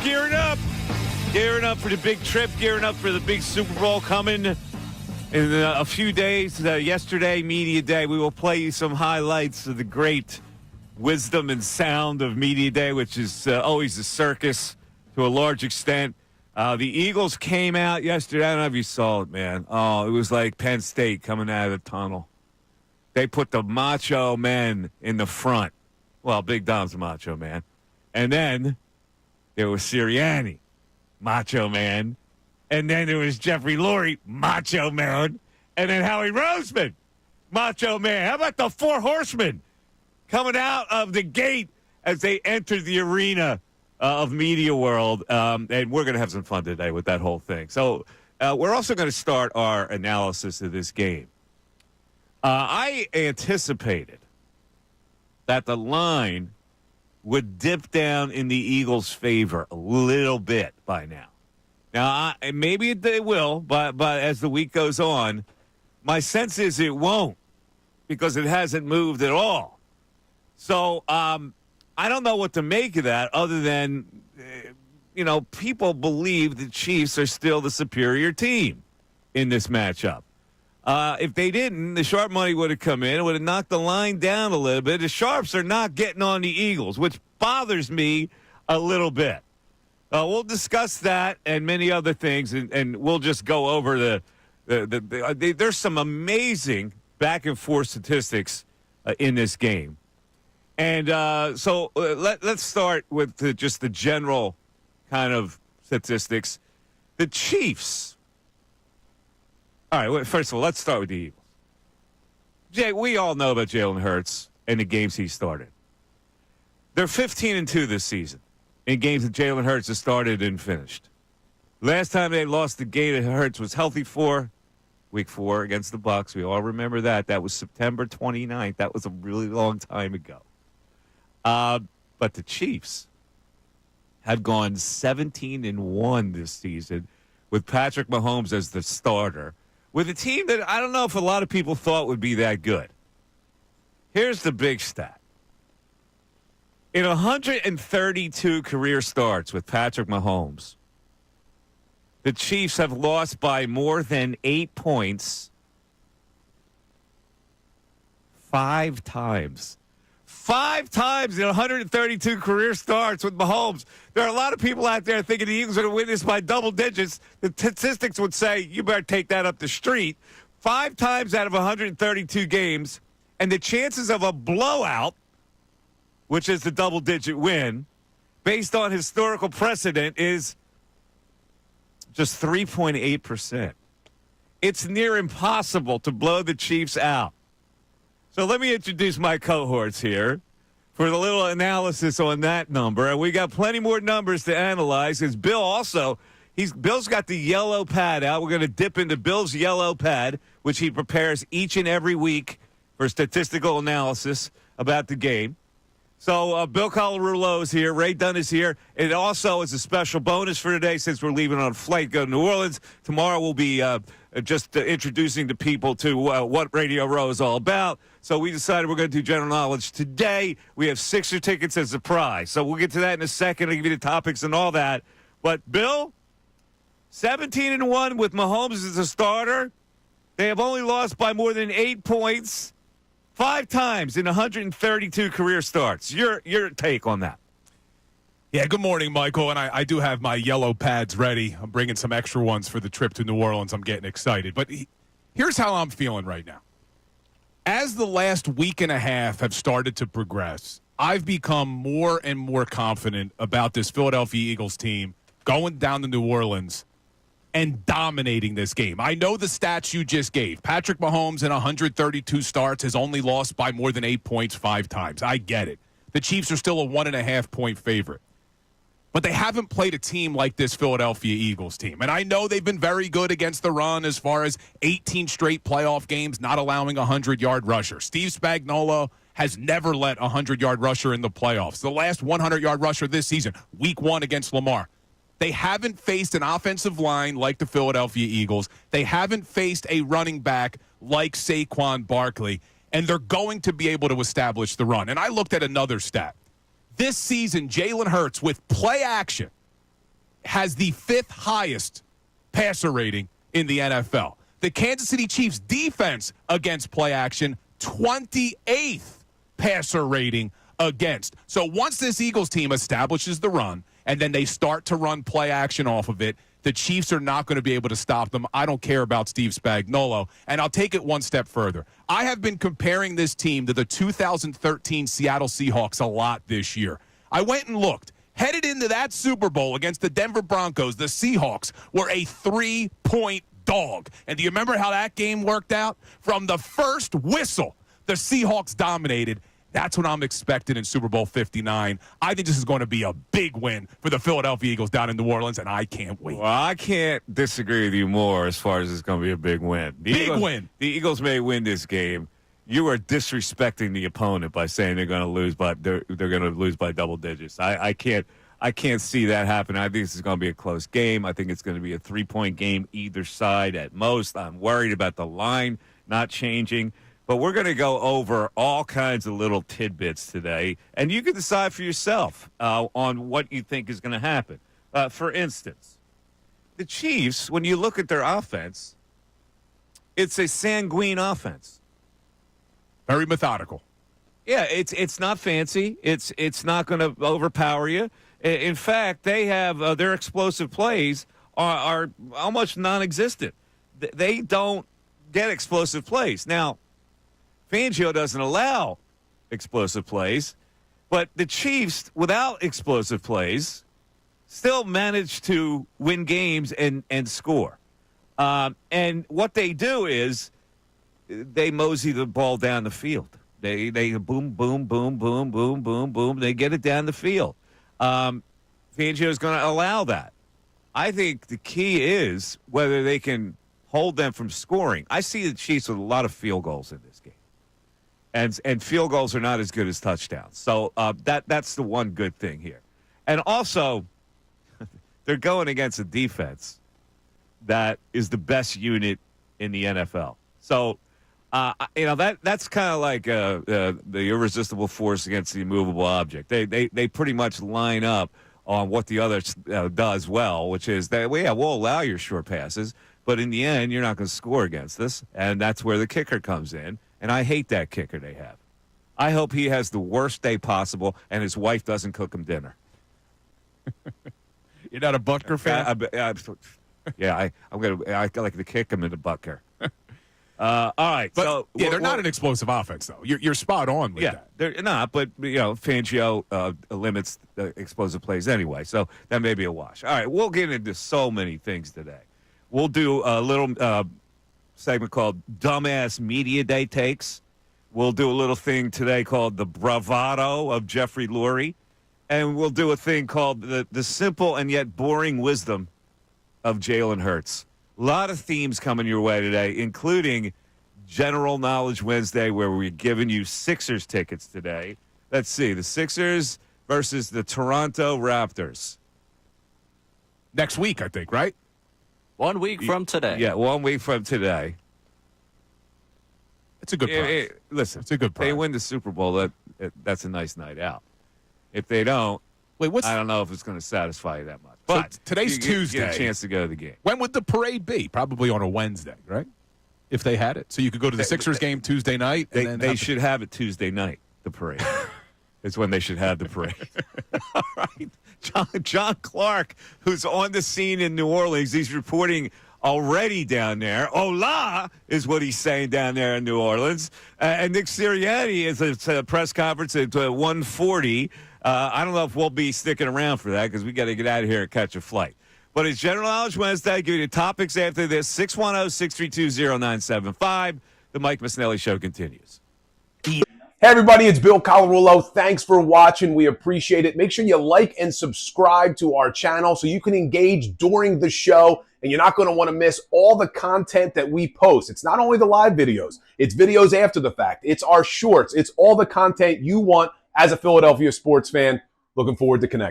Gearing up. Gearing up for the big trip. Gearing up for the big Super Bowl coming in a few days. Yesterday, Media Day. We will play you some highlights of the great wisdom and sound of Media Day, which is always a circus to a large extent. The Eagles came out yesterday. I don't know if you saw it, man. Oh, it was like Penn State coming out of the tunnel. They put the macho men in the front. Well, Big Dom's a macho man. And then there was Sirianni, macho man. And then there was Jeffrey Lurie, macho man. And then Howie Roseman, macho man. How about the four horsemen coming out of the gate as they entered the arena of Media World? And we're going to have some fun today with that whole thing. So we're also going to start our analysis of this game. I anticipated that the line would dip down in the Eagles' favor a little bit by now. Now, maybe it will, but as the week goes on, my sense is it won't because it hasn't moved at all. So I don't know what to make of that other than, people believe the Chiefs are still the superior team in this matchup. If they didn't, the sharp money would have come in. It would have knocked the line down a little bit. The sharps are not getting on the Eagles, which bothers me a little bit. We'll discuss that and many other things, and we'll just go over there's some amazing back-and-forth statistics in this game. And so let's start with just the general kind of statistics. The Chiefs. All right, well, first of all, let's start with the Eagles. Jay, we all know about Jalen Hurts and the games he started. They're 15-2 this season in games that Jalen Hurts has started and finished. Last time they lost the game that Hurts was healthy for, Week 4 against the Bucs. We all remember that. That was September 29th. That was a really long time ago. But the Chiefs have gone 17-1 this season with Patrick Mahomes as the starter, with a team that I don't know if a lot of people thought would be that good. Here's the big stat. In 132 career starts with Patrick Mahomes, the Chiefs have lost by more than 8 points 5 times. 5 times in 132 career starts with Mahomes. There are a lot of people out there thinking the Eagles are going to win this by double digits. The statistics would say you better take that up the street. 5 times out of 132 games, and the chances of a blowout, which is the double-digit win, based on historical precedent, is just 3.8%. It's near impossible to blow the Chiefs out. So let me introduce my cohorts here for the little analysis on that number. And we got plenty more numbers to analyze. Because Bill also, Bill's got the yellow pad out. We're going to dip into Bill's yellow pad, which he prepares each and every week for statistical analysis about the game. So Bill Colarulo is here. Ray Dunn is here. It also is a special bonus for today since we're leaving on a flight go to New Orleans. Tomorrow we'll be just introducing the people to what Radio Row is all about. So we decided we're going to do general knowledge today. We have Sixer tickets as a prize. So we'll get to that in a second. I'll give you the topics and all that. But, Bill, 17-1 with Mahomes as a starter. They have only lost by more than 8 points 5 times in 132 career starts. Your take on that? Yeah, good morning, Michael. And I do have my yellow pads ready. I'm bringing some extra ones for the trip to New Orleans. I'm getting excited. But here's how I'm feeling right now. As the last week and a half have started to progress, I've become more and more confident about this Philadelphia Eagles team going down to New Orleans and dominating this game. I know the stats you just gave. Patrick Mahomes in 132 starts has only lost by more than 8 points 5 times. I get it. The Chiefs are still a 1.5-point favorite. But they haven't played a team like this Philadelphia Eagles team. And I know they've been very good against the run as far as 18 straight playoff games, not allowing a 100-yard rusher. Steve Spagnuolo has never let a 100-yard rusher in the playoffs. The last 100-yard rusher this season, week 1 against Lamar. They haven't faced an offensive line like the Philadelphia Eagles. They haven't faced a running back like Saquon Barkley. And they're going to be able to establish the run. And I looked at another stat. This season, Jalen Hurts, with play action, has the 5th highest passer rating in the NFL. The Kansas City Chiefs defense against play action, 28th passer rating against. So once this Eagles team establishes the run and then they start to run play action off of it, the Chiefs are not going to be able to stop them. I don't care about Steve Spagnuolo. And I'll take it one step further. I have been comparing this team to the 2013 Seattle Seahawks a lot this year. I went and looked. Headed into that Super Bowl against the Denver Broncos, the Seahawks were a 3-point dog. And do you remember how that game worked out? From the first whistle, the Seahawks dominated. That's what I'm expecting in Super Bowl 59. I think this is going to be a big win for the Philadelphia Eagles down in New Orleans, and I can't wait. Well, I can't disagree with you more as far as it's going to be a big win. The Eagles may win this game. You are disrespecting the opponent by saying they're going to lose, but they're going to lose by double digits. I can't see that happen. I think this is going to be a close game. I think it's going to be a 3-point game either side at most. I'm worried about the line not changing. But we're going to go over all kinds of little tidbits today, and you can decide for yourself on what you think is going to happen. For instance, the Chiefs, when you look at their offense, it's a sanguine offense. Very methodical. Yeah, it's not fancy. It's not going to overpower you. In fact, they have their explosive plays are almost non-existent. They don't get explosive plays. Now, Fangio doesn't allow explosive plays, but the Chiefs, without explosive plays, still manage to win games and score. And what they do is they mosey the ball down the field. They boom, boom, boom, boom, boom, boom, boom. They get it down the field. Fangio is going to allow that. I think the key is whether they can hold them from scoring. I see the Chiefs with a lot of field goals in this game. And field goals are not as good as touchdowns. So that's the one good thing here. And also, they're going against a defense that is the best unit in the NFL. So, that's kind of like the irresistible force against the immovable object. They pretty much line up on what the other does well, which is that, we'll allow your short passes, but in the end, you're not going to score against us. And that's where the kicker comes in. And I hate that kicker they have. I hope he has the worst day possible and his wife doesn't cook him dinner. You're not a Butker fan? I like to kick him in the Butker. All right. But, they're not an explosive offense, though. You're spot on with that. They're not, but, Fangio limits the explosive plays anyway, so that may be a wash. All right, we'll get into so many things today. We'll do a little segment called Dumbass Media Day Takes. We'll do a little thing today called the Bravado of Jeffrey Lurie. And we'll do a thing called the simple and yet boring wisdom of Jalen Hurts. A lot of themes coming your way today, including General Knowledge Wednesday, where we're giving you Sixers tickets today. Let's see, the Sixers versus the Toronto Raptors. Next week, I think, right? 1 week from today. Yeah, 1 week from today. It's a good price. Listen, it's a good price. They win the Super Bowl, that's a nice night out. If they don't, I don't know if it's going to satisfy you that much. But so today's Tuesday. You get a chance to go to the game. When would the parade be? Probably on a Wednesday, right? If they had it. So you could go to the Sixers game Tuesday night. They should have it Tuesday night, the parade. It's when they should have the parade. All right. John Clark, who's on the scene in New Orleans, he's reporting already down there. Hola is what he's saying down there in New Orleans. And Nick Sirianni is at a press conference at 1:40. I don't know if we'll be sticking around for that because we got to get out of here and catch a flight. But it's General Knowledge Wednesday. Give you the topics after this. 610-632-0975. The Mike Missanelli Show continues. Hey, everybody, it's Bill Colarulo. Thanks for watching. We appreciate it. Make sure you like and subscribe to our channel so you can engage during the show, and you're not going to want to miss all the content that we post. It's not only the live videos. It's videos after the fact. It's our shorts. It's all the content you want as a Philadelphia sports fan. Looking forward to connecting.